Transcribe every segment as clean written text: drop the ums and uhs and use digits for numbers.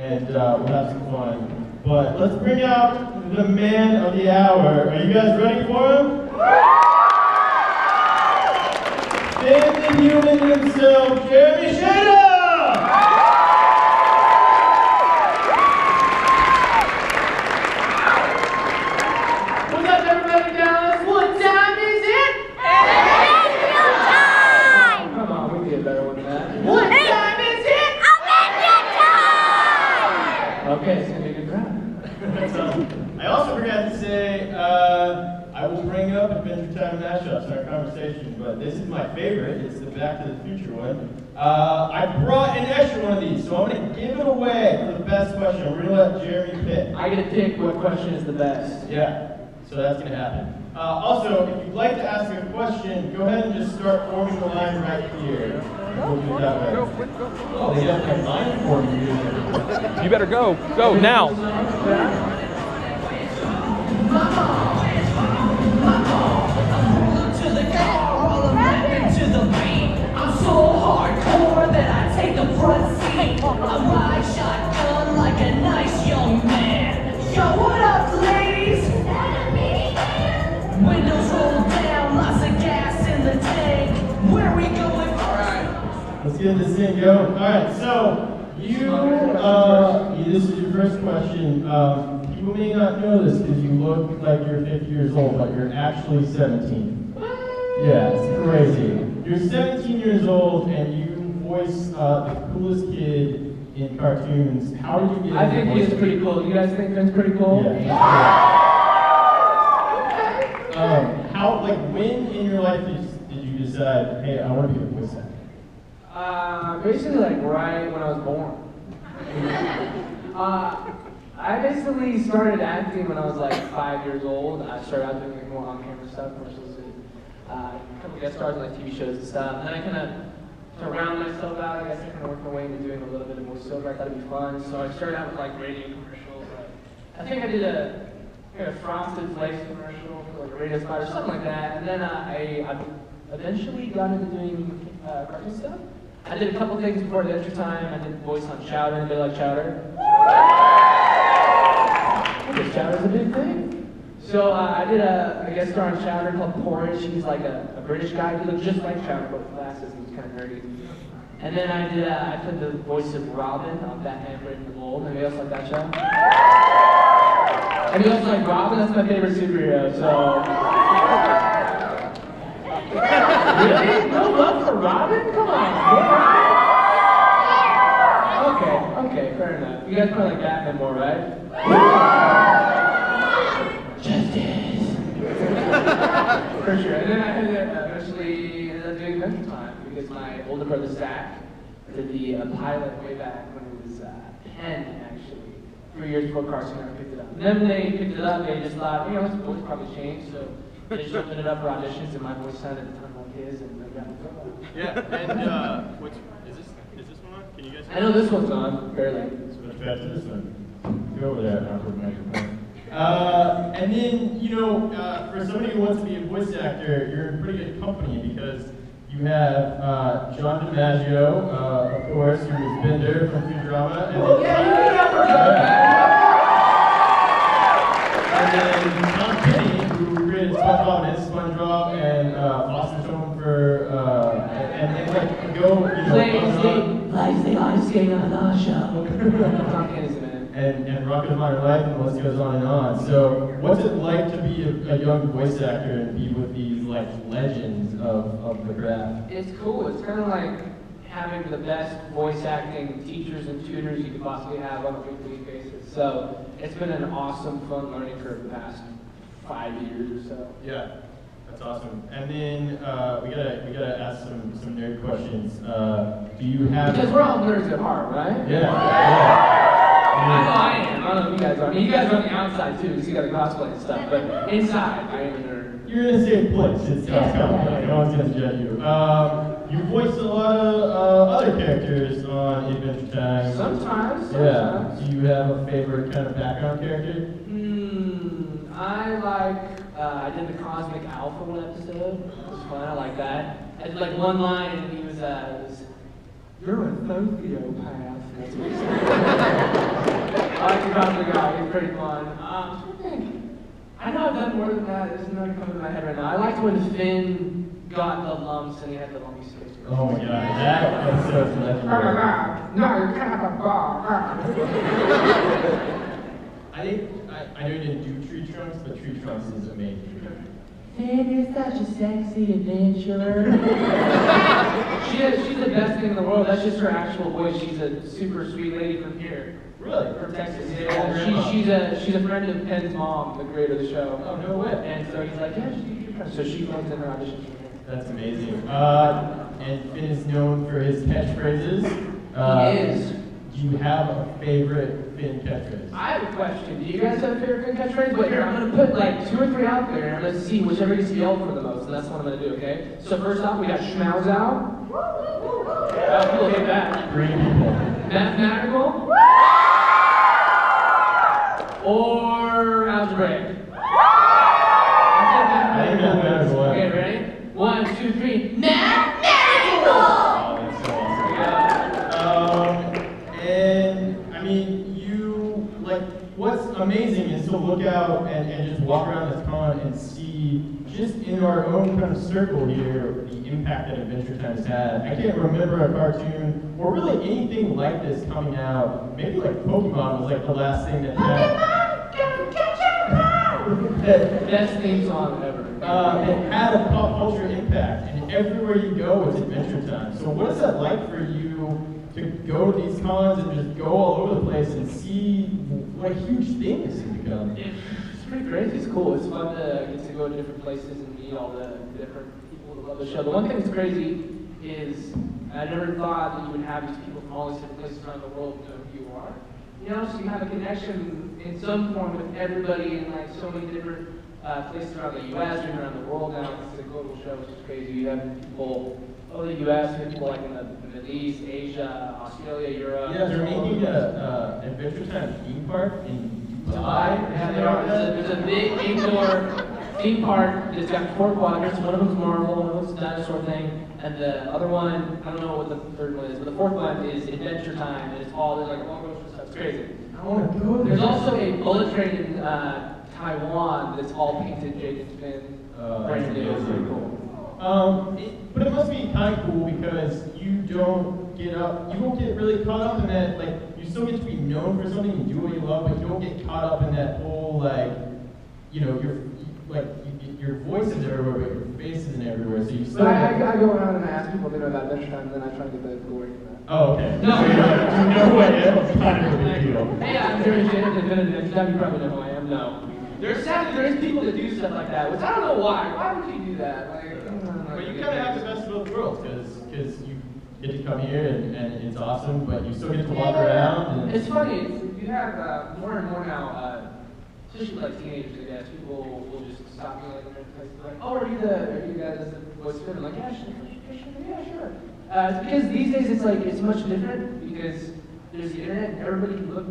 and we'll have some fun. But let's bring out the man of the hour. Are you guys ready for him? Family human himself, Jeremy Shada! What's up, everybody, Dallas? What time is it? Adventure time! Come on, we can get a better one than that. What time is it? Adventure time! Okay, it's gonna be a good crowd. I also forgot to say, I will bring up Adventure Time mashups in our conversation, but this is my favorite. It's the Back to the Future one. I brought an extra one of these, so I'm going to give it away for the best question. We're going to let Jeremy pick. I get to pick what question is the best. Yeah, so that's going to happen. Also, if you'd like to ask a question, go ahead and just start forming the line right here. We'll do it that way. Oh, they got my line forming here. You better go. Go now. Let's get this thing going. All right, so this is your first question. People may not know this because you look like you're 50 years old, but you're actually 17. Yeah, it's crazy. You're 17 years old and you voice the coolest kid in cartoons. How did you get I think he is pretty cool. You guys think Finn's pretty cool? Yeah. When in your life did you decide, hey, I want to be a voice actor? Basically like right when I was born. I basically started acting when I was like 5 years old. I started out doing like more on-camera stuff, commercials, and a couple guest stars on like TV shows and stuff. And then I kind of, to round myself out, I guess I kind of worked my way into doing a little bit of voiceover. I thought it'd be fun, so I started out with like radio commercials. I think I did a Frosted Flakes commercial for like a radio spot or something like that. And then I eventually got into doing cartoon stuff. I did a couple things before Adventure Time. I did voice on Shada. Anybody like Chowder? I guess Chowder's a big thing. So I did a guest star on Chowder called Porridge. He's like a British guy. He looked just like Chowder, but with glasses. He was kind of nerdy. And then I put the voice of Robin on Batman Breaking the Mold. Anybody else like that show? Anybody else like Robin? That's my favorite superhero. So. Really? No love for Robin? Come on. Okay, fair enough. You guys probably like Batman more, right? Justice. For sure. And then I eventually ended up doing Adventure Time because my older brother Zach did the pilot way back when it was 10, actually. 3 years before Carson ever picked it up. And then when they picked it up, they just thought, his voice probably changed, so they just opened it up for auditions, and my voice sounded a ton like his, and I got in trouble. Yeah, and is this one on? Can you guys hear I know this one's on, barely. Switch back to this one. Go over there, awkward microphone. And then, for somebody who wants to be a voice actor, you're in pretty good company because you have John DiMaggio, of course, who was Bender from Futurama. And then Tom Kenny, who created SpongeBob and SpongeBob and Foster's Home for, and they like go, Life's the ice skating on the show. Tom Kenny's the man. And Rocket Modern Life, and the list goes on and on. So, what's it like to be a young voice actor and be with these like legends of the craft? It's cool. It's kind of like having the best voice acting teachers and tutors you could possibly have on a week-to-week basis. So, it's been an awesome, fun learning curve the past 5 years or so. Yeah, that's awesome. And then we gotta ask some nerd questions. Do you have? Because we're all nerds at heart, right? Yeah. I am. I don't know if you guys are. I mean, you guys are on the outside too, because you got the cosplay and stuff. But inside, I am a nerd. You're in the same place. It's coming. No one's gonna judge you. You voice a lot of other characters on Adventure Time. Sometimes. Yeah. Do you have a favorite kind of background character? I did the Cosmic Alpha one episode. It was fun. I like that. I did like one line, and he was "You're a sociopath." That's what he said. probably the guy. He's pretty fun. I know I've done more than that. This is not coming to my head right now. I liked when Finn got the lumps and he had the lumpy face. Oh my god, that episode's legendary. No, you can't have a bar. I know you didn't do Tree Trunks, but Tree Trunks is amazing. Finn is such a sexy adventurer. She's the best thing in the world. That's just her actual voice. She's a super sweet lady from here. Really? From Texas. Yeah. She's a friend of Penn's mom, the creator of the show. Oh, no way. And so he's like, yeah, she's your friend. So she comes in her audition from here. That's amazing. And Finn is known for his catchphrases. He is. Do you have a favorite Finn catchphrase? I have a question. Do you guys have a favorite Finn catchphrase? But here, I'm going to put like 2 or 3 out there, and I'm going to see whichever gets yelled for the most, and that's what I'm going to do, okay? So first off, we got schmouz out. People hate that. Three people. Mathematical. Or algebraic. I think mathematical. Okay, ready? 1, 2, 3. Mathematical! Oh, that's so awesome. And I mean, what's amazing is to look out and just walk around this con and see, just in our own kind of circle here, the impact that Adventure Time has had. I can't remember a cartoon, or really anything like this coming out. Maybe like Pokemon was like the last thing that Pokemon, go catch a Best theme song ever. it had a pop culture impact, and everywhere you go, it's Adventure Time. So what is that like for you to go to these cons and just go all over the place and see what a huge thing this has become? It's pretty crazy. It's cool. It's fun to get to go to different places and meet all the different people that love the show. The one thing that's crazy is I never thought that you would have these people from all these different places around the world know who you are. You know, so you have a connection in some form with everybody in like so many different places around the U.S. and around the world now. It's a global show, which is crazy. You have people over the U.S., you have people like in the Middle East, Asia, Australia, Europe. Yeah, they're making an Adventure Time theme park in Dubai. Yeah, there are. There's a big indoor theme park that's got 4 quadrants. One of them's Marvel, one of them's a dinosaur thing, and the other one, I don't know what the third one is, but the 4th one is Adventure Time, and it's all, there's like roller coaster stuff. It's crazy. I want to go there. There's also a bullet train in Taiwan that's all painted Jake and Finn. Brand new. It's pretty cool. But it must be kind of cool because you don't get really caught up in that, like, you still get to be known for something and do what you love, but you don't get caught up in that whole, like, you know, your voice is everywhere, but your face isn't everywhere, so you still I go around and I ask people if they know about Adventure Time, and then I try to get the glory from that. Oh, okay. No. So you're like, you know what, it's kind of a big deal. Hey, I'm very Adventure Time, you probably know who I am. No. There's people that do stuff like that, which I don't know why. Why would you do that? But you kind of have the best of both worlds, because you get to come here and it's awesome, but you still get to walk around. And it's funny. You have more and more now, especially like teenagers, I guess. People will just stop me like in different places, like, oh, are you guys the voice of Finn? I'm like, yeah, sure. It's because these days it's much different because there's the internet and everybody can look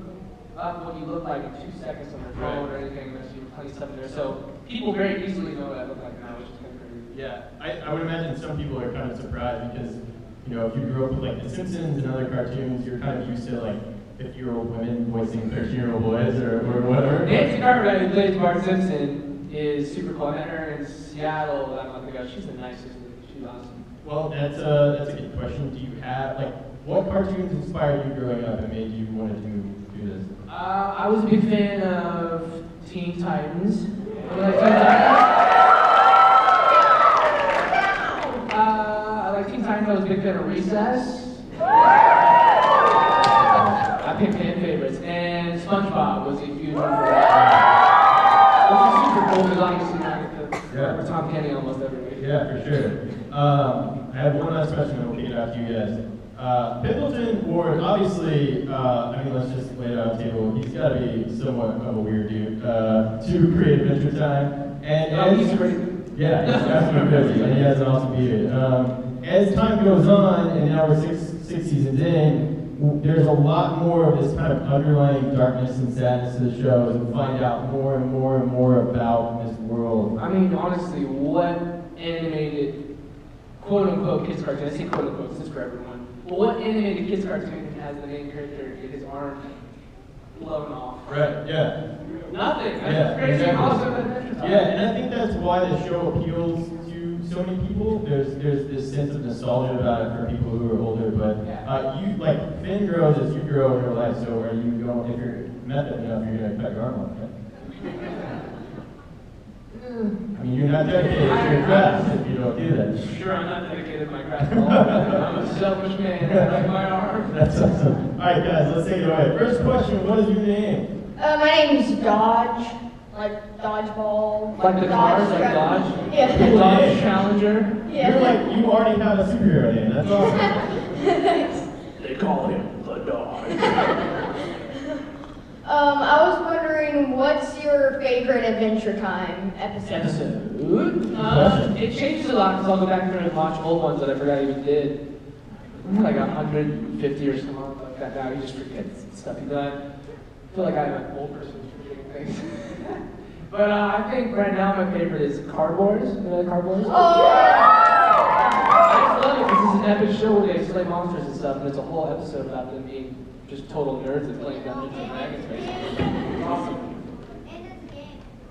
up what you look like in 2 seconds on their phone or anything. There's plenty of stuff there, so people very easily know what I look like now, which is kind of crazy. yeah, I would imagine some people are kind of surprised because, you know, if you grew up with like The Simpsons and other cartoons, you're kind of used to like 50-year-old women voicing 13-year-old boys or whatever. Nancy Cartwright, who plays Bart Simpson, is super cool. I met her in Seattle about a month ago. She's the nicest. She's awesome. Well, that's a good question. Do you have, like, what cartoons inspired you growing up and made you want to do this? I was a big fan of Teen Titans. You like Teen Titans? I like Teen Titans. I was a big fan of Recess. I picked fan favorites. And SpongeBob was a huge one for that. Which is super cool because obviously I get to Tom Kenny almost every week. Yeah, for sure. I have one last question and we'll kick it out to you guys. Pendleton Ward, obviously, I mean, let's just lay it on the table. He's got to be somewhat of a weird dude to create Adventure Time. And he's great. Yeah, he's absolutely crazy, and he has an awesome beard. As time goes on, and now we're six seasons in, there's a lot more of this kind of underlying darkness and sadness to the show, and find out more and more and more about this world. I mean, honestly, what animated, quote-unquote, kids cartoon, I say quote-unquote, this is for everyone, but what animated kids cartoon has the main character get his arm blown off? Right. Right, yeah. Nothing. That's Yeah, crazy. exactly. Awesome Adventure Time. Yeah, and I think that's why the show appeals to so many people. There's this sense of nostalgia about it for people who are older, but you like Finn grows as you grow in your life. So are you going? If you're method enough, you're gonna cut your arm off, right? I mean, you're not dedicated to your craft if you don't do that. Sure, I'm not dedicated to my craft at all. I'm a selfish man. I like my arm. That's awesome. All right, guys, let's take it away. First question: what is your name? My name is Dodge, like dodgeball. Like the cars, like Dodge. Dodge? Yeah. Dodge Challenger? Yeah. You're like, you already have a superhero name. That's awesome. They call him the Dodge. I was wondering, what's your favorite Adventure Time episode? It changes a lot because I'll go back through and watch old ones that I forgot I even did. Like 150 or something like that now. You just forget stuff you've done. I feel like I'm an old person who's forgetting things. But I think right now my favorite is Card Wars. You know the Card Wars? Oh! I just love it because it's an epic show where they slay monsters and stuff, and it's a whole episode about them being just total nerds and playing Dungeons and Dragons, basically. It's awesome.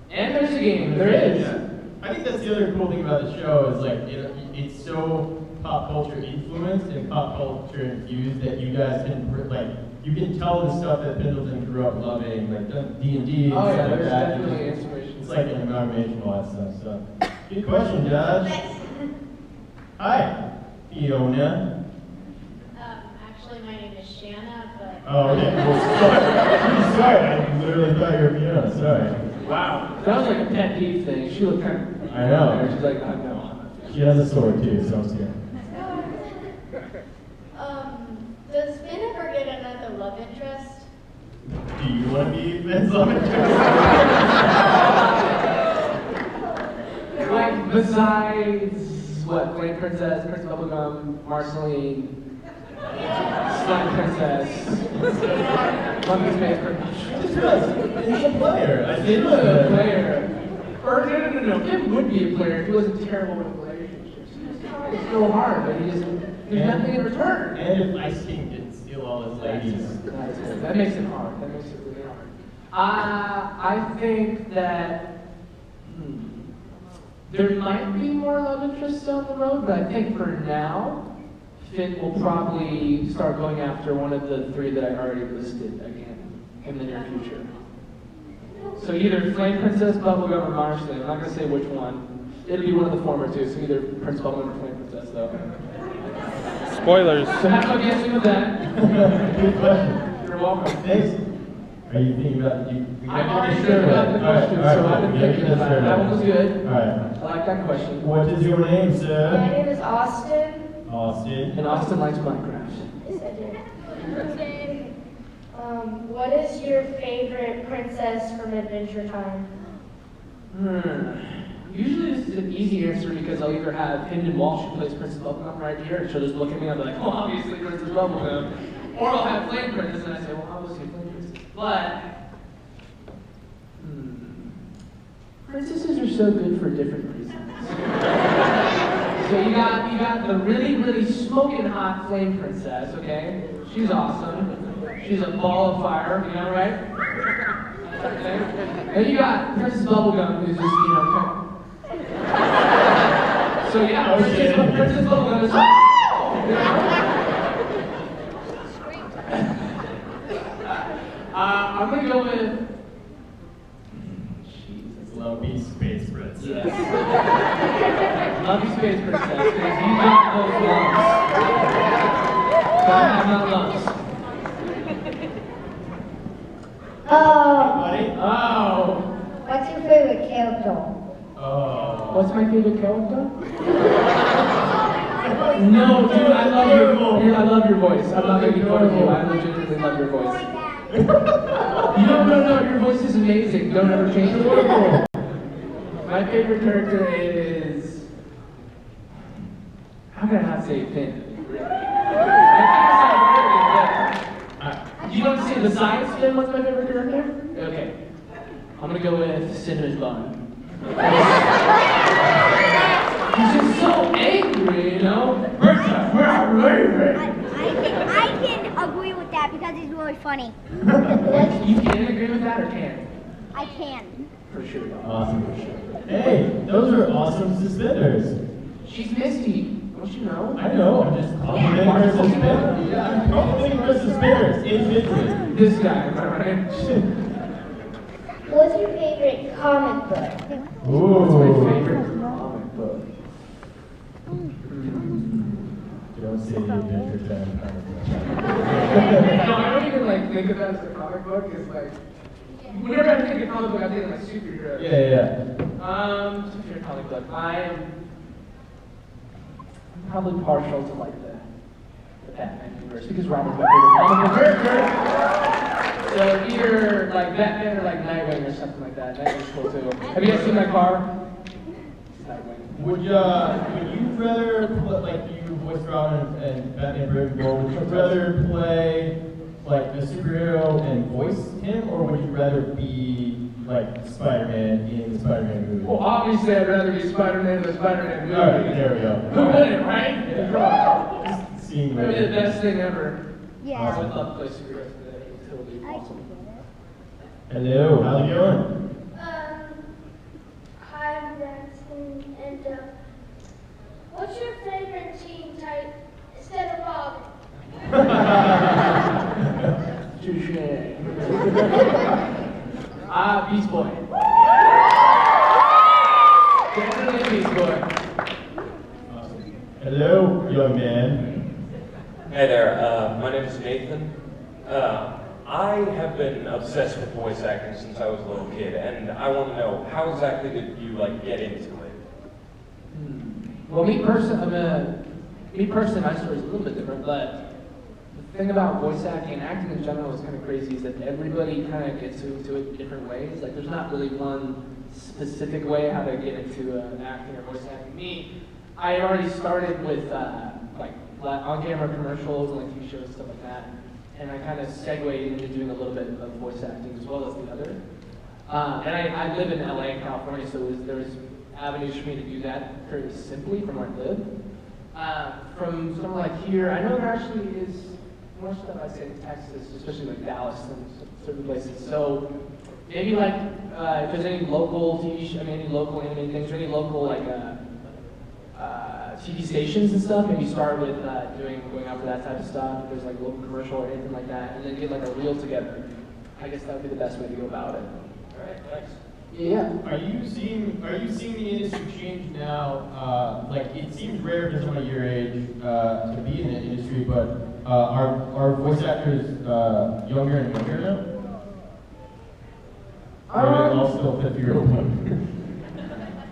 And there's a game. There is. Yeah. I think that's the other cool thing about the show is like it's so pop culture influenced and pop culture infused that you guys can you can tell the stuff that Pendleton grew up loving, like D&D and Oh yeah, stuff like there's that. definitely inspiration. It's like an amalgamation of all that stuff. So, good question, Josh. Hi, Fiona. Actually, my name is Shana, but Oh, okay. Well, sorry. I literally thought you were Fiona. Sorry. Wow, that was like a pet peeve thing. She looked kind of. I know. She's like, I know. She has a sword too, so I'm scared. does Finn ever get another love interest? Do you want to be Finn's love interest? Like, besides, what, Flame Princess, Prince Bubblegum, Marceline, Slime Princess, Monkey Space Princess. Just because he's a player. I Finn did was know a that. player. Or, no. Finn would be a player if he wasn't terrible with relationships. It's so hard, but he just, there's nothing in return. And if Ice King didn't steal all his ladies. That makes it hard. That makes it really hard. I think that there might be more love interests down the road, but I think for now, Finn will probably start going after one of the three that I already listed again in the near future. So either Flame Princess, Bubblegum, or Marceline. I'm not going to say which one. It'll be one of the former two, so either Prince Bubblegum or Flame Princess, though. Spoilers. So have fun guessing with that. Good question. You're welcome. Thanks. Are you thinking about you? I'm already thinking about the question, so I've been thinking about it. That one was good. Alright. I like that question. What is your name, My sir? name is Austin. Austin. And Austin likes Minecraft. Yes, I do. What is your favorite princess from Adventure Time? Usually this is an easy answer because I'll either have Hendon Walsh who plays Princess Bubblegum right here, and she'll just look at me and I'll be like, well, obviously Princess Bubblegum. Or I'll have Flame Princess and I say, well, obviously Flame Princess. But, princesses are so good for different reasons. So you got the really smoking hot Flame Princess, okay? She's awesome. She's a ball of fire, you know, right? Okay. Then you got Princess Bubblegum, who's just, you know, kind of... So yeah, Princess Bubblegum is... You know? I'm gonna go with... Lumpy Space Princess. Yes. Lumpy Space Princess, because you got those lumps. But I have not lumps. Buddy? Oh. What's your favorite character? Oh. What's my favorite character? No, dude, I love your voice. I'm not making fun of you. I legitimately love your voice. No, your voice is amazing. Don't ever change it. My favorite character is... How can I not say Finn? Do you want to say besides Finn, what's my favorite character? Okay. I'm gonna go with Cinnamon Bun. He's just so angry, you know? I can agree with that that because he's really funny. You can agree with that or can't? I can. For sure. Awesome. Hey, those are awesome suspenders. She's Misty. Don't you know? I know, I'm just complimenting her suspenders. Yeah, I'm complimenting her suspenders individually. This guy, am I right? What's your favorite comic book? What's my Ooh. favorite comic book? Don't say the Adventure Time comic book. No, I don't even like think of that as a comic book. It's like whenever I think of comic book, I think of my superhero. Yeah. Superhero comic book. I'm probably partial to like the Batman universe because Robin's my favorite comic book character. So either like Batman or like Nightwing or something like that. Nightwing's cool too. Have you guys seen my car? It's Nightwing. Would you rather play, like you voiced Drummond and Batman Brave Bull, would you rather play like a superhero and voice him, or would you rather be like Spider-Man in the Spider-Man movie? Well, obviously I'd rather be Spider-Man in the Spider-Man movie. Alright, there we go. Who wouldn't, right? Yeah. Just seeing That'd be the best thing ever. Yeah. I would love to play superheroes today. It's totally awesome. Hello, how's it going? Hi, I'm Jackson, and what's your favorite team type instead of Robin? Touché. Beast Boy. Definitely Beast Boy. Awesome. Hello, young man. Hey there, my name is Nathan. I have been obsessed with voice acting since I was a little kid, and I want to know, how exactly did you get into it? Well, me personally, my story is a little bit different, but the thing about voice acting and acting in general is kind of crazy is that everybody kind of gets into it different ways. Like, there's not really one specific way how to get into acting or voice acting. Me, I had already started with on-camera commercials and TV shows and stuff like that, and I kind of segued into doing a little bit of voice acting as well as the other. And I live in LA in California, so there's avenues for me to do that very simply from where I live. From somewhere like here, I know there actually is more stuff I say in Texas, especially like Dallas and certain places. So maybe if there's any local TV, any local animated things, or any local TV stations and stuff, maybe start with going after that type of stuff. If there's like a local commercial or anything like that, and then get like a reel together. I guess that would be the best way to go about it. All right, thanks. Yeah. Are you seeing the industry change now? It seems rare for someone your age to be in the industry, but are voice actors younger and younger now? Or are they all still 50-year-old women?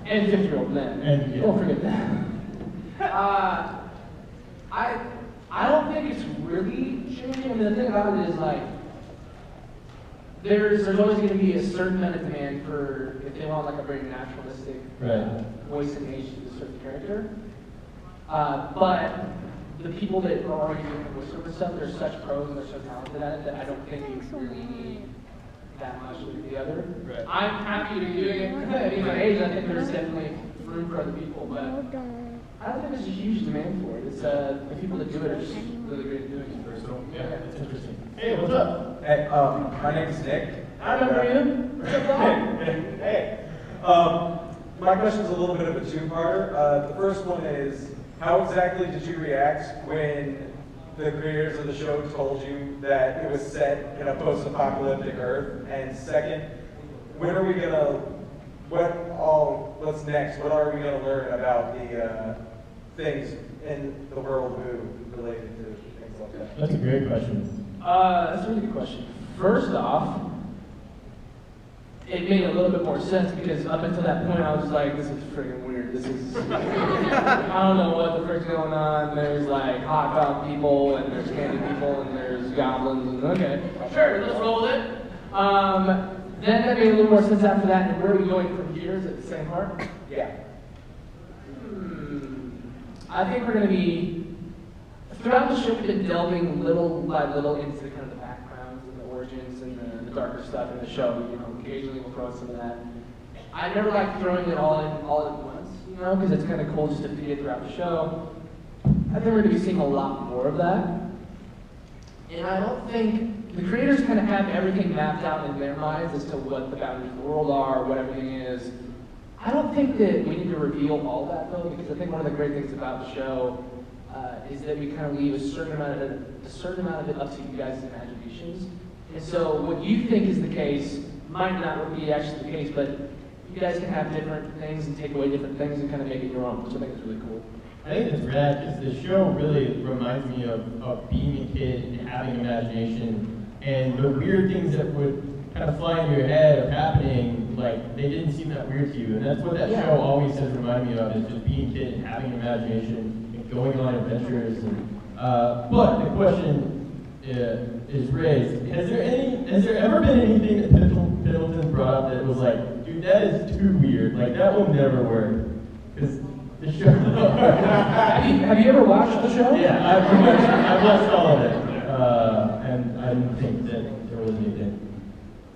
And 50-year-old men. And, yeah. Don't forget that. I don't think it's really changing. I mean, the thing about it is there's always going to be a certain amount of demand for if they want a very naturalistic voice and age to a certain character. But the people that are already doing the voiceover stuff, they're such pros and they're so talented at it that I don't think you really need that much with the other. Right. I'm happy to be doing it. I mean, my age, I think there's definitely room for other people, but I don't think there's a huge demand for it. It's the people that do it are just really great at doing it. So, yeah, that's interesting. Hey, what's up? Hey, my name's Nick. I remember you. What's up, dog? Hey. My question's a little bit of a two-parter. The first one is, how exactly did you react when the creators of the show told you that it was set in a post-apocalyptic Earth? And second, when are we gonna, what's next? What are we gonna learn about the things in the world who related to things like that? That's a great question. That's a really good question. First off, it made a little bit more sense because up until that point I was like, this is freaking weird. This is, I don't know what the frick's going on. There's hot dog people and there's candy people and there's goblins and okay, sure, let's roll with it. Then that made a little more sense after that. And where are we going from here? Is it the same part? Yeah. I think we're going to be, throughout the show we've been delving little by little into kind of the backgrounds and the origins and the darker stuff in the show. Occasionally we'll throw in some of that. I never like throwing it all at once, because it's kind of cool just to feed it throughout the show. I think we're going to be seeing a lot more of that. And I don't think the creators kind of have everything mapped out in their minds as to what the boundaries of the world are, what everything is. I don't think that we need to reveal all that though, because I think one of the great things about the show is that we kind of leave a certain amount of it up to you guys' imaginations. And so what you think is the case might not be actually the case, but you guys can have different things and take away different things and kind of make it your own, which I think is really cool. I think it's rad because the show really reminds me of being a kid and having imagination, and the weird things that would kind of fly into your head of happening, like they didn't seem that weird to you. And that's what that show always has reminded me of, is just being a kid and having imagination and going on adventures. And but the question is raised: Has there ever been anything that Pendleton brought up that was like, dude, that is too weird. Like that will never work. Because the show. have you ever watched the show? Yeah, I've watched all of it, and I didn't think that there was anything.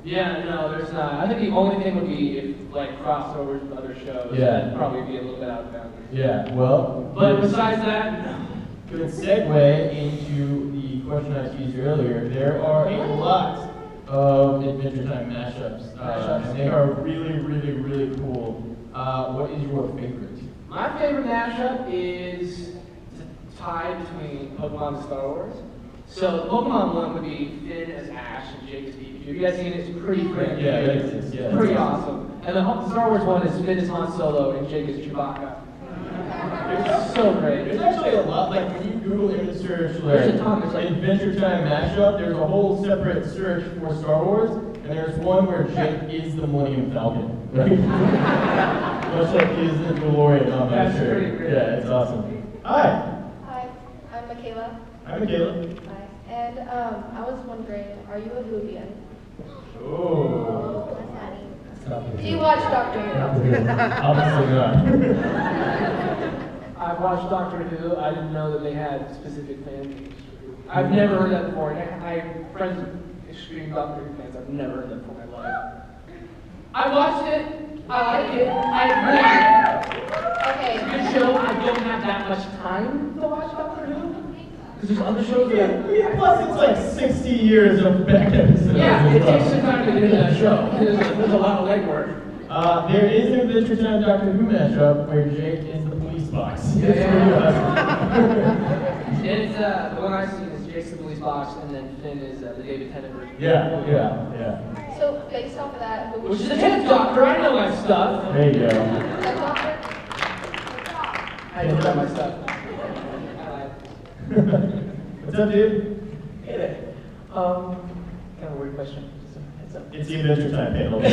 Yeah, no, there's not. I think the only thing would be if like crossovers with other shows. Yeah. That'd probably be a little bit out of bounds. Yeah, well. But besides that, no. Good segue into the question I teased earlier. There are a lot of Adventure Time mashups, and they are really, really, really cool. What is your favorite? My favorite mashup is tied between Pokemon and Star Wars. So the Pokemon one would be Finn as Ash and Jake as Pikachu. Have you guys seen it? It's pretty crazy. Yeah, that exists. Yeah, pretty awesome. And the Star Wars one is Finn as Han Solo and Jake as Chewbacca. It's so great. There's actually a lot, like when you Google image search, like There's a ton. There's like Adventure Time mashup, there's a whole separate search for Star Wars, and there's one where Jake is the Millennium Falcon. Right? Much like he is the DeLorean on that That's shirt. pretty great. Yeah, it's awesome. Hi. Hi, I'm Michaela. Hi, Michaela. Hi. And I was wondering, are you a Whovian? Oh. Do you watch Doctor Who? Obviously not. I've watched Doctor Who. I didn't know that they had specific fan games. I've never heard that before. I have friends with extreme Doctor Who fans. I've never heard that before in my life. I watched it. I like it. I really Okay. It's a good show. I don't have that much time to watch Doctor Who. Because there's other shows that Yeah, plus it's like 60 years of back episodes. yeah, it takes some time to get into that show. There's a lot of legwork. There is an Adventure Time Doctor Who mashup where Jake is the police box. Yeah, It's pretty yeah. And it's the one I've seen is Jake's the police box, and then Finn is the David Tennant version. Yeah. So based off of that, who would Which is you a 10th Doctor. I know my stuff. There you go. That Doctor? I know my stuff. What's up, dude? Hey there. Kind of a weird question. Just a heads up. It's the Adventure Time panel. All the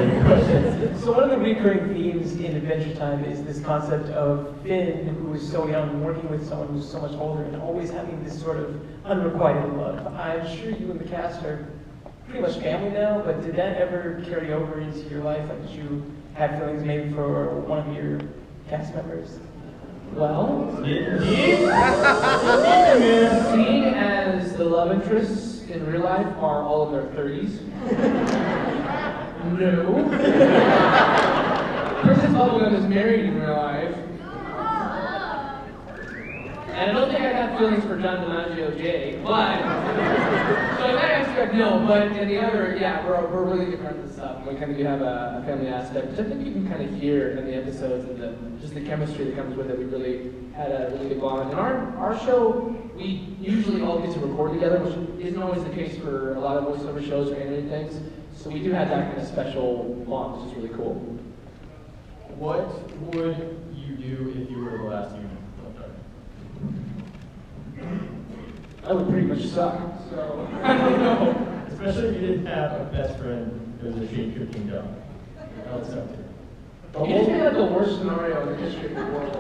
weird questions. So one of the recurring themes in Adventure Time is this concept of Finn, who is so young, working with someone who's so much older, and always having this sort of unrequited love. I'm sure you and the cast are pretty much family now, but did that ever carry over into your life? Like, did you have feelings maybe for one of your cast members? Well, Indeed. seeing as the love interests in real life are all in their 30s, no. Princess Bubblegum is married in real life. And I don't think I have feelings for John DiMaggio Jake, but so in that aspect, no. But in the other, yeah, we're really good friends and stuff. We kind of do have a family aspect, which I think you can kind of hear in the episodes and just the chemistry that comes with it. We really had a really good bond. And our show, we usually all get to record together, which isn't always the case for a lot of voiceover shows or animated things. So we do have that kind of special bond, which is really cool. What would you do if you were the last human? I would pretty much suck, so I don't know. Especially if you didn't have a best friend who was a shape-shifting dog. That would suck too. You just made up the worst scenario in the history of the world.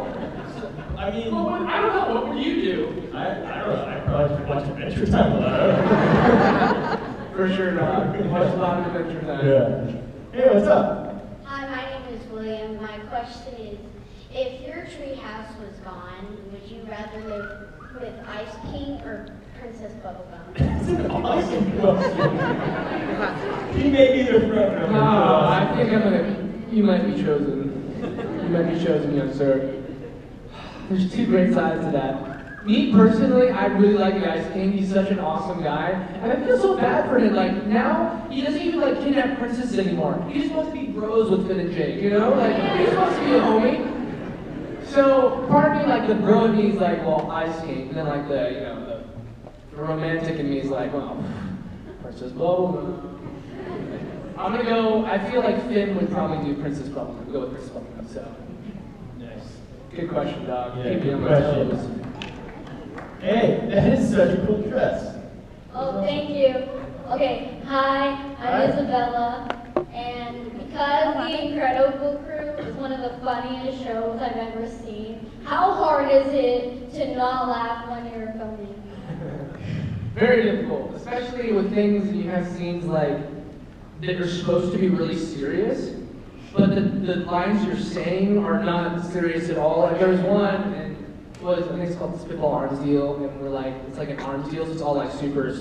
I mean, Well, I don't know. What would you do? I don't know. I probably should watch Adventure Time a lot. For sure not. Watch a lot of Adventure Time. Yeah. Hey, what's up? Hi, my name is William. My question is, if your tree house was gone, would you rather live with Ice King or Princess Bubblegum? That's an awesome question. He may be the front runner. No, I think you might be chosen. You might be chosen, young sir. There's two great sides to that. Me personally, I really like the Ice King. He's such an awesome guy. And I feel so bad for him. Like, now, he doesn't even, like, kidnap princesses anymore. He just wants to be bros with Finn and Jake, you know? Like, he just wants to be a homie. So, part of me, like, the bro in me is like, well, Ice King. And then, like, the, you know, the romantic in me is like, well, Princess Bubblegum. I'm gonna go, I feel like Finn would probably do Princess Bubblegum. Go with Princess Bubblegum, so. Nice. Good question, dog. Yeah, Keep me good on my question. toes. Hey, that is such a cool dress. Oh, thank you. Okay, hi, I'm Isabella, and because The Incredible Crew is one of the funniest shows I've ever seen, how hard is it to not laugh when you're filming? Very difficult, especially with things you have scenes like that are supposed to be really serious, but the lines you're saying are not serious at all. Like there was one, and I think it's called the Spitball Arms Deal, and we're like, it's like an arms deal, so it's all like super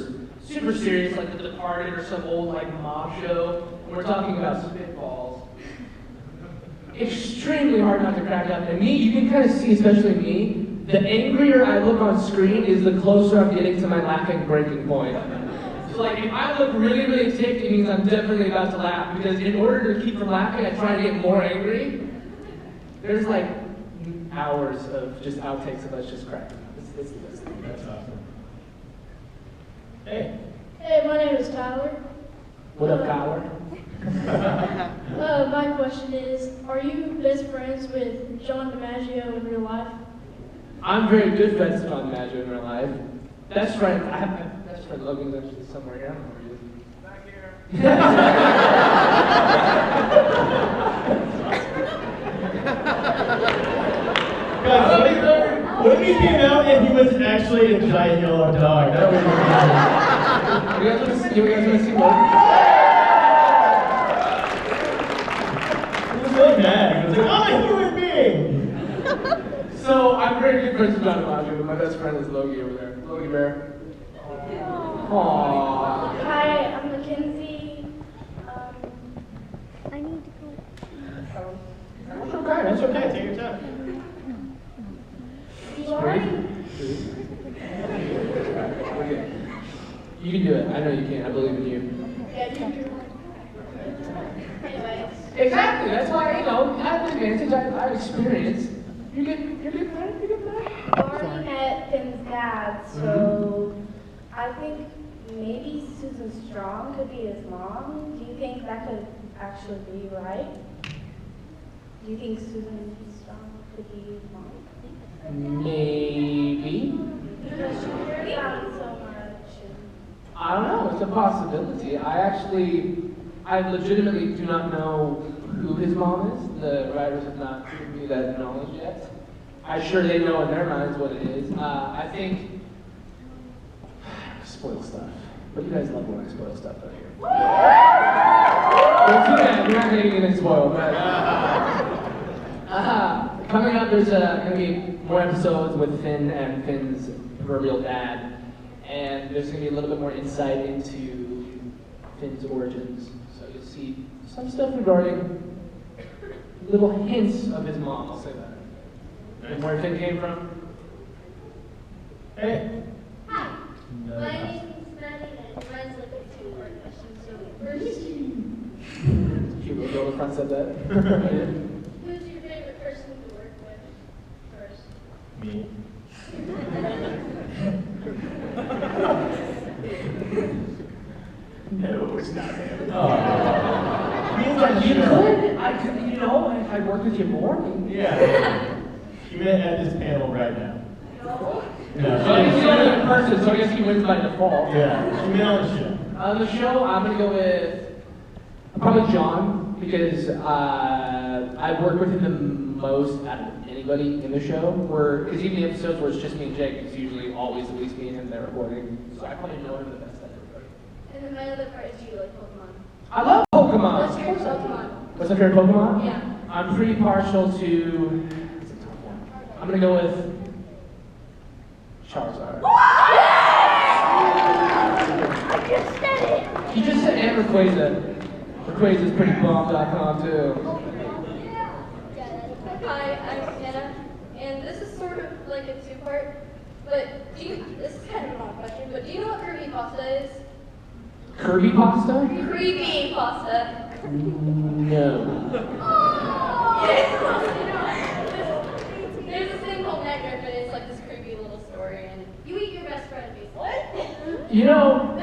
serious, like The Departed or some old like mob show, and we're talking about spitballs. Extremely hard not to crack up, and me, you can kind of see, especially me, the angrier I look on screen is the closer I'm getting to my laughing breaking point. So like, if I look really, really ticked, it means I'm definitely about to laugh, because in order to keep from laughing, I try to get more angry. There's like hours of just outtakes of us just cracking up. It's the best thing. That's awesome. Hey. Hey, my name is Tyler. What up, Coward? My question is, are you best friends with John DiMaggio in real life? I'm very good friends with John DiMaggio in real life. Best friend, I have my best friend Logan's actually somewhere here. I don't know where he is. Back here. Guys, what if he came out and he was actually a giant yellow dog? That would be You guys want to see Logan? He was really mad. He was like, I'm a human being! So, I'm very good friends with John DiMaggio, but my best friend is Logie over there. Logie Bear. Aww. Hi, I'm Mackenzie. I need to go. That's okay, that's okay. Take your time. You already... You can do it. I know you can. I believe in you. Yeah, you do. Anyways. Exactly. That's why, you know, I have an advantage. I have experience. You're good at that? You already met Finn's dad, so I think maybe Susan Strong could be his mom. Do you think that could actually be right? Do you think Susan Strong could be his mom? Maybe. Because she cares about him so much. I don't know. It's a possibility. I legitimately do not know who his mom is. The writers have not given me that knowledge yet. I'm sure they know in their minds what it is. I think spoil stuff. But you guys love when I spoil stuff out here. Well, too bad. We're not going to get into spoil, but coming up, there's going to be more episodes with Finn and Finn's proverbial dad. And there's going to be a little bit more insight into Finn's origins. So you'll see some stuff regarding little hints of his mom, I'll say that. And where Finn came from. Hey. Hi, my name is Maddie, and mine's like a two-part question. So first, Hugo Bill the front said that. who's your favorite person to work with first? Me. No, it's not him. I could, you know, if I worked with you more. Yeah. You met at this panel right now. No. No. So he's the only person, so I guess he wins by default. Yeah. She met on the show. On the show, I'm going to go with probably John, because I work with him the most out of anybody in the show. Because even the episodes where it's just me and Jake, it's usually always at least me and him there recording. So I probably know him the best out of everybody. And then my other part is you like Pokemon. I love Pokemon. What's your Pokemon? What's my favorite Pokemon? Yeah. I'm pretty partial to. It's a tough one. I'm gonna go with Charizard. He just said and Rayquaza. Rayquaza's pretty bomb.com too. Hi, I'm Anna, and this is sort of like a two-part But this is kind of an odd question, but do you know what creepy pasta is? Kirby pasta? Creepy pasta. No. There's this thing called Nightmare, but it's like this creepy little story, and you eat your best friend face. What? You know,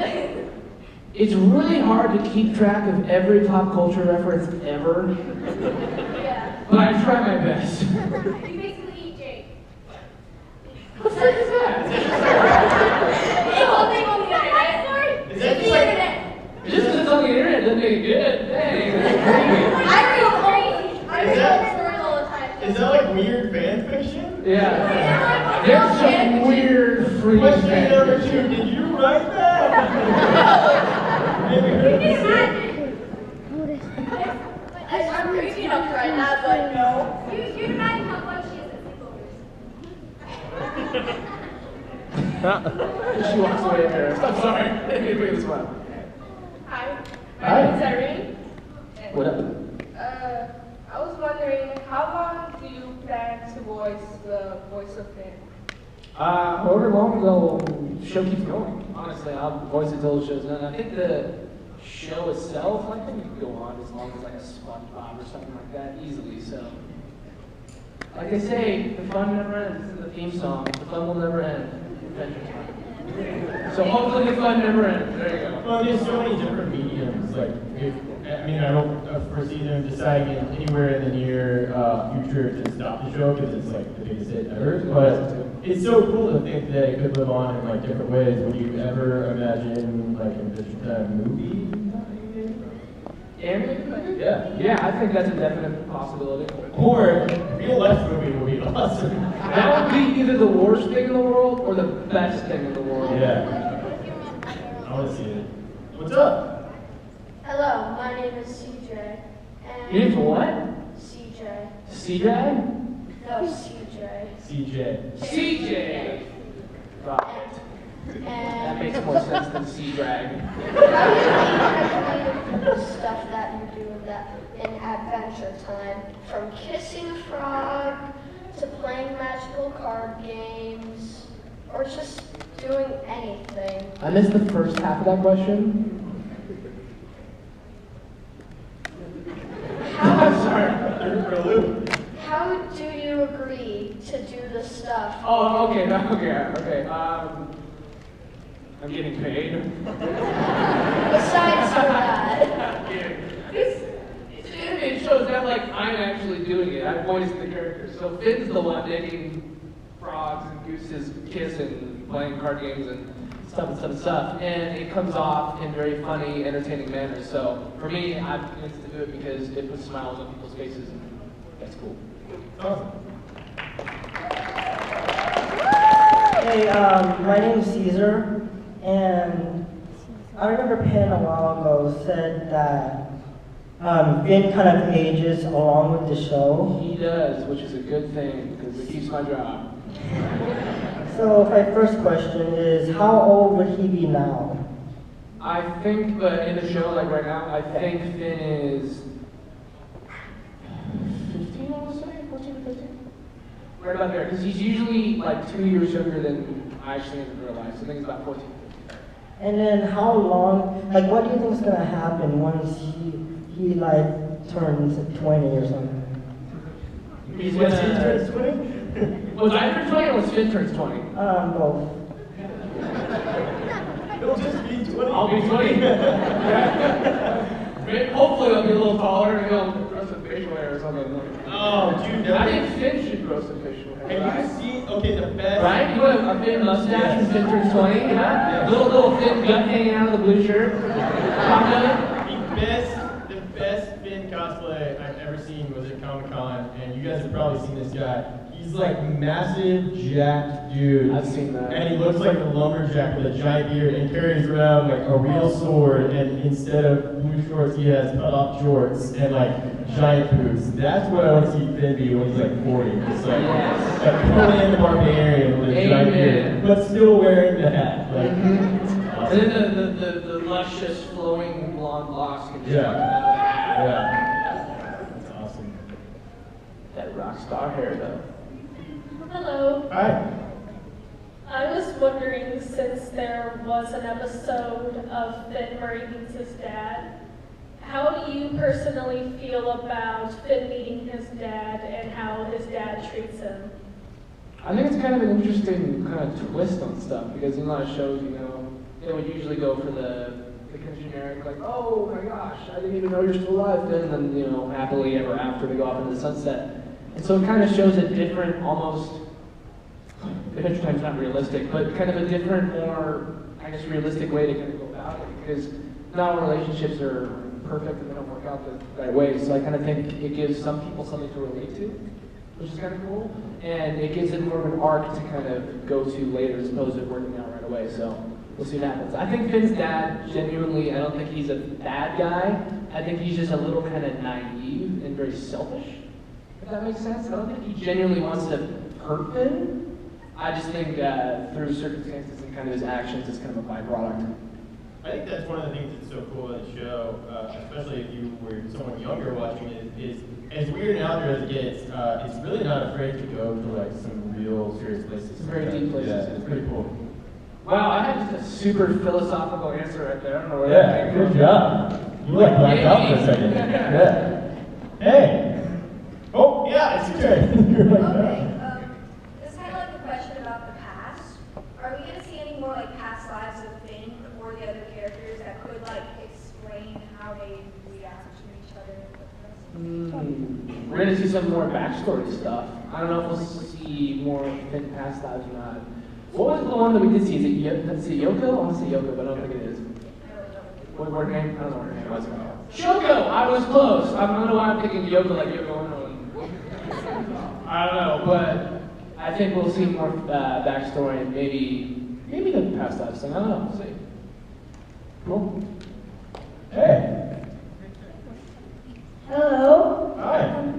it's really hard to keep track of every pop culture reference ever, Yeah. but I try my best. You basically eat Jake. What the frick is that? It's a whole thing on the internet. Sorry. Is that It's just the like- internet. Just because it's on the internet doesn't make it good. Dang, that's creepy. I read old stories all the time. Is that like weird fan fiction? Yeah. There's some weird freaking Question number fans. 2, did you write that? Maybe heard You this can imagine. I'm crazy enough to write that, but no. You can imagine how fun she is at sleepovers. She walks away embarrassed. I'm sorry. I didn't mean to smile. Hi, Hi. my name is Irene. What up? I was wondering, how long do you plan to voice the voice of Finn? However long the show keeps going. Honestly, I'll voice it till the show's done. I think the show itself, I think it can go on as long as like a SpongeBob or something like that, easily. So, like they say, the fun never ends. This is the theme song. The fun will never end. Adventure Time. So hopefully the fun never ends. There you go. Well, there's so many different mediums. Like, I don't foresee them deciding anywhere in the near future to stop the show because it's like the biggest hit ever. But it's so cool to think that it could live on in like different ways. Would you ever imagine like a Adventure Time movie? Animated? Yeah. Yeah, I think that's a definite possibility. Or real life movie would be awesome. That would be either the worst thing in the world or the best thing in the world. Yeah. I want to see it. What's up? Hello, my name is CJ. And Your name's what? CJ. CJ? No, CJ. CJ. CJ! Got it. That And makes more sense than C-Drag. Stuff that you do that in Adventure Time, from kissing a frog to playing magical card games, or just doing anything. I missed the first half of that question. I'm sorry. How do you agree to do the stuff? Oh, okay. I'm getting paid. Besides for that, It's an animated show. It's not like I'm actually doing it. I'm voicing the character. So Finn's the one making frogs and gooses kiss and playing card games and stuff. And it comes off in very funny, entertaining manner. So for me, I'm convinced to do it because it puts smiles on people's faces and that's cool. Awesome. Hey, my name is Caesar, and I remember Penn a while ago said that Finn kind of ages along with the show. He does, which is a good thing because it keeps my job. So my first question is, how old would he be now? I think, but in the show, like right now, I think Finn is 15, I want to say, 14 or 15? Right about there, because he's usually like 2 years younger than I actually am in real life, so I think he's about 14. And then how long, like what do you think is going to happen once he like turns 20 or something? He's What's gonna... his turn 20? Was I turn 20 or was Finn turns 20? Both. It'll just be 20. I'll be 20. Hopefully I'll be a little taller and he'll grow some facial hair or something. Oh, dude, I think Finn should grow some facial hair. have you seen, okay, the best. Right? You want a Finn mustache and Finn turns 20? Yeah? Little Finn gut hanging out of the blue shirt. The best Finn cosplay I've ever seen was at Comic-Con, and you guys have probably seen this guy. He's like massive, jacked dude. I've seen that. And he looks like a lumberjack with a giant beard and carries around like a real sword, and instead of blue shorts, he has cut-off shorts and like giant boots. That's what I want to see Finn be when he's like 40. Just like a Conan the Barbarian with a giant beard, but still wearing the hat. Like, And then the luscious, flowing blonde locks can just come out. Yeah. That's awesome. That rock star hair, though. Hello. Hi. just wondering, since there was an episode of Finn where he meets his dad, how do you personally feel about Finn meeting his dad and how his dad treats him? I think it's kind of an interesting kind of twist on stuff, because in a lot of shows, you know, they would usually go for the kind of generic, like, oh my gosh, I didn't even know you're still alive, Finn, and then, you know, happily ever after we go off into the sunset. And so it kind of shows a different, almost, Adventure Time's not realistic, but kind of a different, more, I guess, realistic way to kind of go about it, because not all relationships are perfect and they don't work out the right way. So I kind of think it gives some people something to relate to, which is kind of cool, and it gives it more of an arc to kind of go to later as opposed to working out right away. So we'll see what happens. I think Finn's dad, genuinely, I don't think he's a bad guy. I think he's just a little kind of naive and very selfish, if that makes sense. I don't think he genuinely wants to hurt Finn. I just think through circumstances and kind of his actions, it's kind of a byproduct. I think that's one of the things that's so cool in the show, especially if you were someone younger watching it, is as weird and out there as it gets, it's really not afraid to go to like some real serious places. Very deep places. Yeah, it's pretty cool. Wow, I had just a super philosophical answer right there. I don't know where Yeah, that came good from. job. You like blacked out for a second. Yeah. Hey. Oh, yeah, it's your turn. You're like, Okay, this is kind of like a question about the past. Are we going to see any more like past lives of Finn or the other characters that could like explain how they react to each other in the present? We're gonna see some more backstory stuff. I don't know if we'll see more Finn past lives or not. What was the one that we did see? Is it Yoko? I want to say Yoko, but I don't think it is. What her name? I don't know what her name was. Shoko! I was close. I don't know why I'm thinking Yoko like Yoko Ono. I don't know, but I think we'll see more backstory and maybe the past lives thing. I don't know. We'll see. Cool. Hey. Hello. Hi.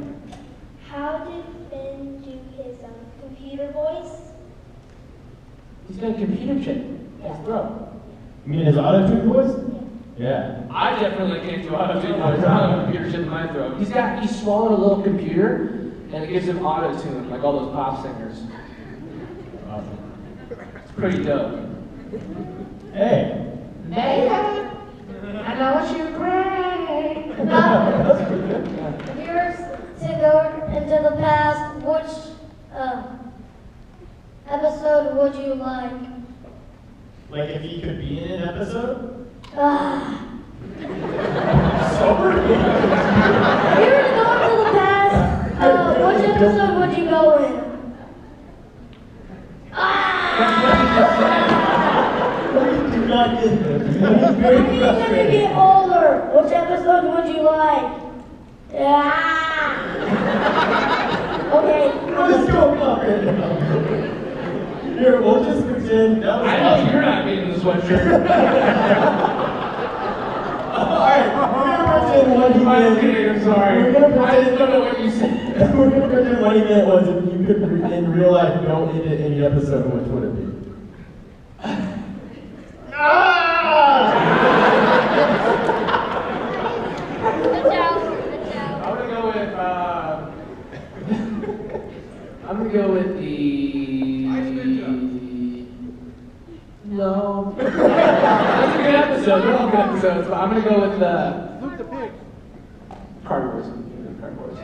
How did Finn do his computer voice? He's got a computer chip in his throat. You mean his auto-tune voice? Yeah. I definitely can't do auto-tune voice. I don't have a computer chip in my throat. He swallowed a little computer, and it gives him auto-tune, like all those pop singers. Awesome. It's pretty dope. Hey. Baby, I know what you crave. Years to go into the past, which episode would you like? Like if he could be in an episode? Sober? If you were to go into the past, which episode would you go in? Do not get this. When you're gonna get older, which episode would you like? Okay. We'll just go up right now. Here, we'll just pretend that was I know you're not getting the sweatshirt. Alright, we're gonna pretend what he meant. I'm kidding, I'm sorry. We're gonna I just pretend don't know what you said. We're gonna pretend what he meant was if you could in real life go into any episode, which would it be? I'm gonna go with the. No. That's a good episode. They're all good episodes, but I'm gonna go with the. Luke the Pig. Card Wars. Card Wars.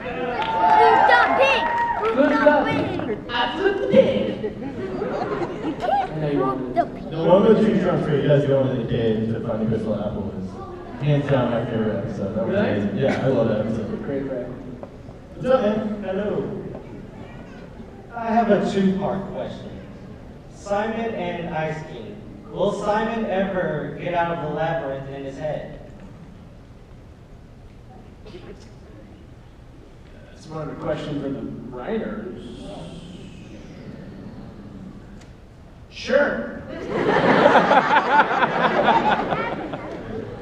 Luke the pig. I flipped the pig. The one with Tree Trunks where you guys go into the cave to find the crystal apple is hands down my favorite episode. That was amazing. Yeah, I love that episode. Great, right? What's up, man? Hello. I have a two-part question. Simon and Ice King. Will Simon ever get out of the labyrinth in his head? That's more of a question for the writers. Sure.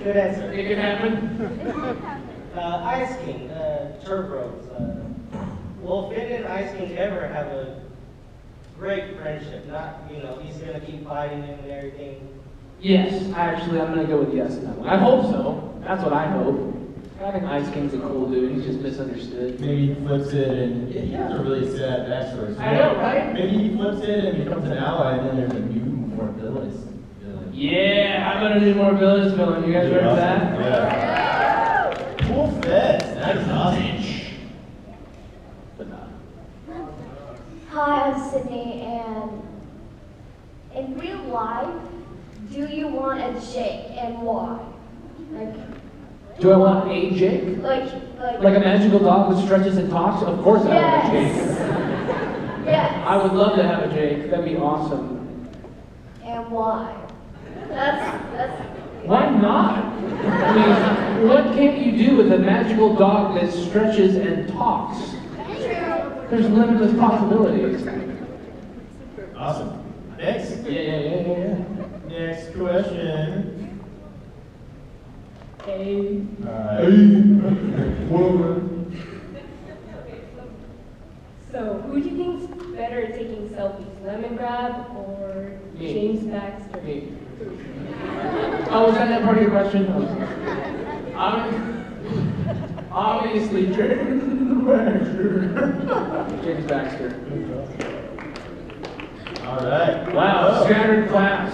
Good answer. It can happen. Ice King, Turbros. Will Finn and Ice King ever have a great friendship? Not, he's gonna keep fighting him and everything. Yes, I'm gonna go with yes on that one. I hope so. That's what I hope. I think Ice King's a cool dude. He's just misunderstood. Maybe he flips it and he has a really sad backstory. So I know, right? Maybe he flips it and becomes an ally, and then there's a new villains. Yeah, how about I do more villains villain? You guys ready for that? Yeah. Cool fest. That is awesome. Hi, I'm Sydney, and in real life, do you want a Jake and why? Do I want a Jake? Like a magical dog that stretches and talks? Of course I want a Jake. Yes. I would love to have a Jake. That'd be awesome. And why? That's. Why not? I mean, what can't you do with a magical dog that stretches and talks? There's limitless possibilities. Awesome. Next. Yeah. Next question. Hey. So, who do you think's better at taking selfies, Lemon Grab or Me. James Baxter? Me. Oh, was that part of your question? Obviously, James Baxter. James Baxter. All right. Wow, Oh. scattered class.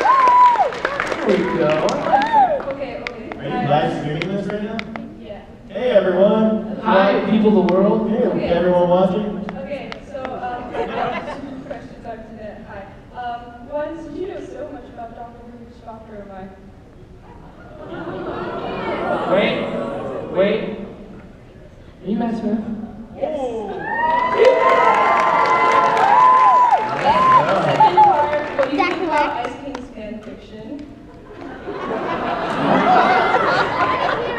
There we go. Okay. Are you live streaming this right now? Yeah. Hey everyone. Hi, people of the world. Hey, everyone watching. Okay, so, two questions after that. Hi. One, did you know so much about Dr. Who? Which doctor am I? Wait. Are you Matt Smith? Yes. Second part, what do you think about Ice King's fan fiction?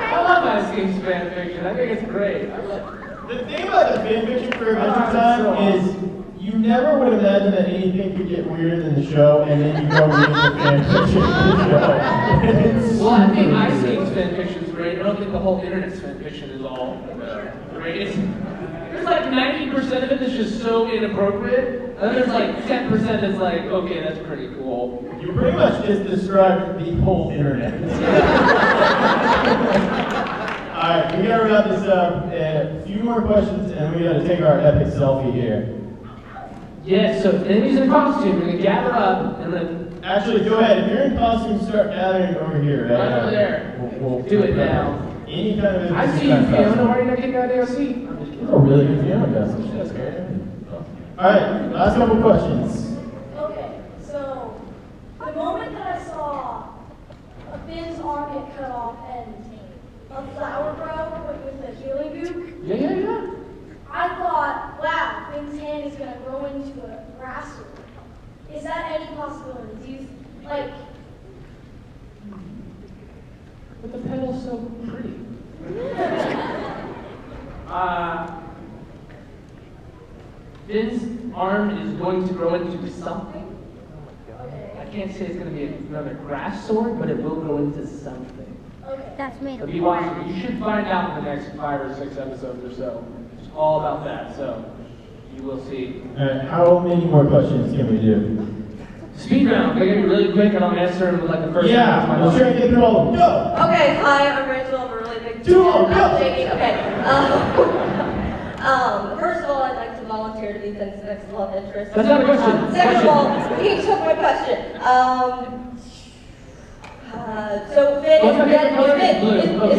I love Ice King's fan fiction. I think it's great. The thing about the fan fiction for Adventure Time is you never would imagine that anything could get weirder than the show, and then you go read the fan fiction for the show. Well, I think Ice King's fan fiction is great. I don't think the whole internet's fan fiction is all great. There's like 90% of it that's just so inappropriate, and then there's like 10% that's like, okay, that's pretty cool. You pretty much just described the whole internet. Alright, we gotta wrap this up. A few more questions, and we gotta take our epic selfie here. Yeah, so enemies in costume, we're gonna gather up, and then... Actually, go ahead. If you're in costume, start gathering over here. Right over there. We'll do it now. Any kind of... I see you, Fiona. Why are you not getting out of the OC? I'm just kidding. Oh, really good Fiona costume. That's great. Alright, last couple questions. Okay, so the moment that I saw a Finn's arm get cut off and a flower grow with the healing goop, Yeah. I thought, wow, Finn's hand is going to grow into a grass sword. Is that any possibility? Do you, like... But the pedal's so pretty. Finn's arm is going to grow into something. I can't say it's going to be another grass sword, but it will grow into something. That's made So be watching. You should find out in the next 5 or 6 episodes or so. It's all about that, so you will see. Alright, how many more questions can we do? Speed round. They're going to be really quick, and I'll answer them with like the first Yeah, one. we'll try and get through all of them. Go! Okay, hi, I'm Rachel. I'm a really big Too long, fan. go! Shaking. Okay. First of all, I'd like to volunteer to be Finn's next love interest. That's not a question. Second of all, he took my question. So Finn, is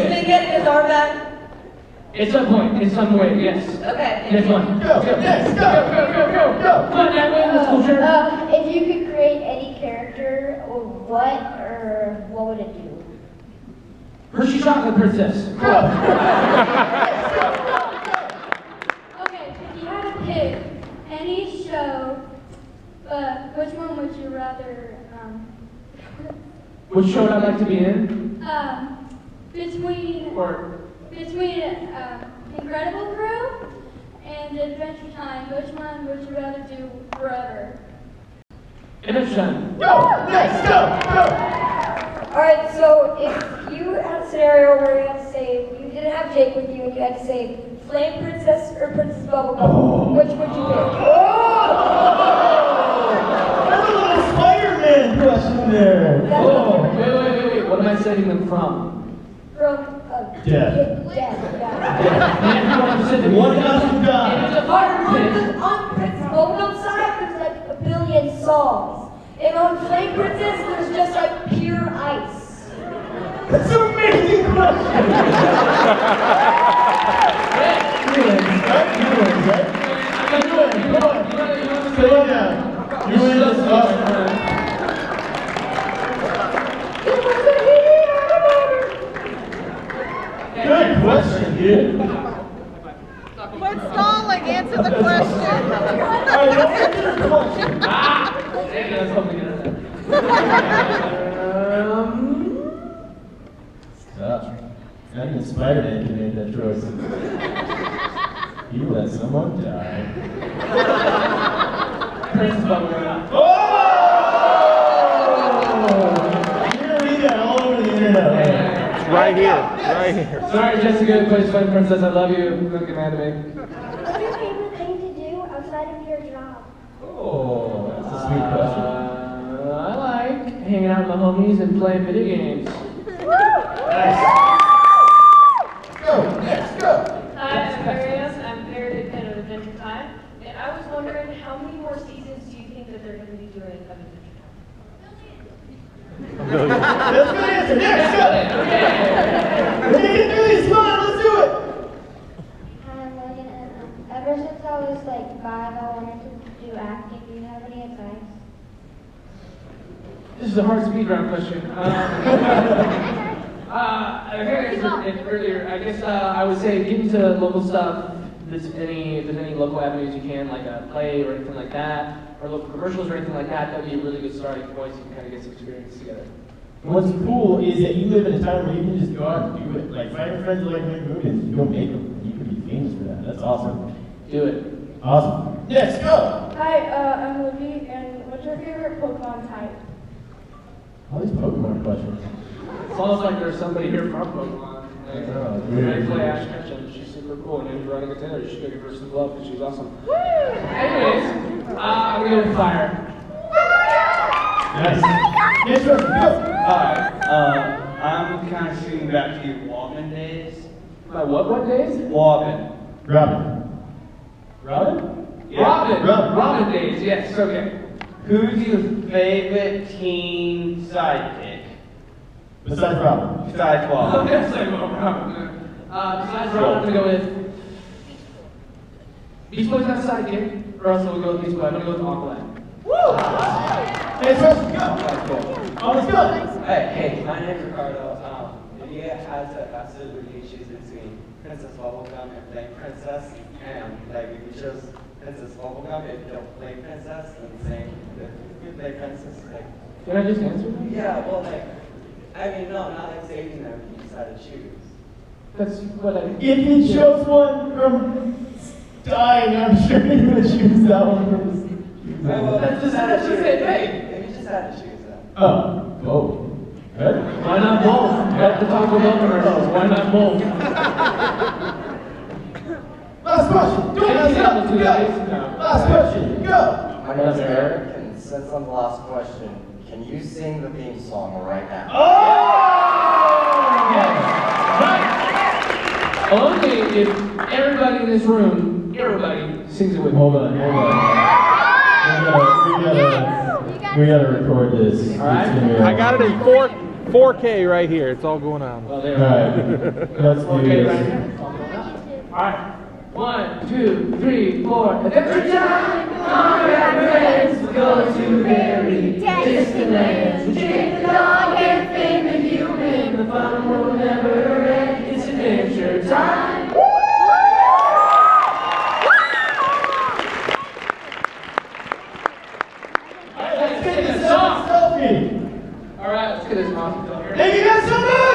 Finn getting his arm back? At some point, in some way, yes. Okay. Next one. Go! Next! Go! Go! Come on, Natalie, let's go, sure. If you could create any character, what would it do? Hershey Chocolate Princess. Go! Okay, if you had to pick any show, which one would you rather, Which show would I like to be in? between Incredible Crew and Adventure Time, which one would you rather do forever? Adventure Time. Go! Next! Go! Alright, so if you had a scenario where you had to save, you didn't have Jake with you and you had to save Flame Princess or Princess Bubblegum, which would you pick? Oh! That's a little Spider-Man question there. Oh, wait. What am I saving them from? From Death. Death. One doesn't die. On Prince Bubblegum side, there's like a billion songs. And on Flame Princess, there's just like pure ice. That's an amazing question. You win this up. Good question, dude. Quit stalling, answer the question. Stop. Not even Spider-Man can make that choice. He let someone die. Prince Bubblegum. Oh! You're gonna read that all over the internet. Right here. Right here. Sorry, Jessica, who plays Flame Princess. I love you. Don't get mad at me. What's your favorite thing to do outside of your job? Oh, that's a sweet question. I like hanging out with my homies and playing video games. Nice. Go, next, go. Hi, I'm Marius. I'm very big fan of Adventure Time. And I was wondering, how many more seasons do you think that they're going to be doing of Adventure Time? That's a good answer. Next, go. When you get through these, come on, let's do it. Hi, I'm Logan, and ever since I was like 5, I wanted to do acting. Do you have any advice? This is a hard speed round question. I think I answered it earlier. I guess I would say get into local stuff. If there's any local avenues you can, like a play or anything like that, or local commercials or anything like that, that would be a really good starting point so you can kind of get some experience together. What's cool is that you live in a time where you can just go out and do it. Like, find your friends who like make movies. You don't make them. You can be famous for that. That's awesome. Do it. Awesome. Next, go. Hi, I'm Libby, and what's your favorite Pokemon type? All these Pokemon questions. It's almost like there's somebody here from Pokemon. Weird. I play Ash Ketchum. She's super cool, and she's running a tenor. You should go give her some love because she's awesome. Anyways, I'm gonna go with fire. Nice. Next question, go. Hi, I'm kind of shooting back to your Walkman days. My what days? Walkman. Robin. Robin? Yeah. Robin days, yes, okay. Who's your favorite teen sidekick? Besides Robin. Besides Walkman. Yes, I will, Robin. Besides Robin, I'm gonna go with Beach Boys not sidekick, or else we'll go with Beach Boy. I'm gonna go with Aqualad. Woo! Next question, go. Oh, let's go. Hey, my name's Ricardo. If you had to absolutely choose between Princess Bubblegum and Flame Princess, and like if you chose Princess Bubblegum, if you don't play Princess, and same if you play Princess, like. Did I just answer that? Yeah, well, like, I mean, no, not like saving them. You just had to choose. That's what I. If he chose one from dying, I'm sure he would choose that one from his. Well, That's just the same thing. If you just had to choose that. Oh, both. Good. Why not both? At the Taco Bell commercials, why not both? Last question. Go. Last question. Go. My name is Eric, and since I'm the last question, can you sing the theme song right now? Yes. Right. Only if everybody in this room, everybody sings it with me. Hold on. We gotta record this. All right. I got it in 4K right here. It's all going on. Well, there All right. Let's do this. All right. 1, 2, 3, 4. Adventure time! All right, friends, we'll go to very distant lands. We take the dog and Finn the human. The fun will never end. It's adventure time. Let's get this selfie. All right, let's get this awesome. Thank you guys so much.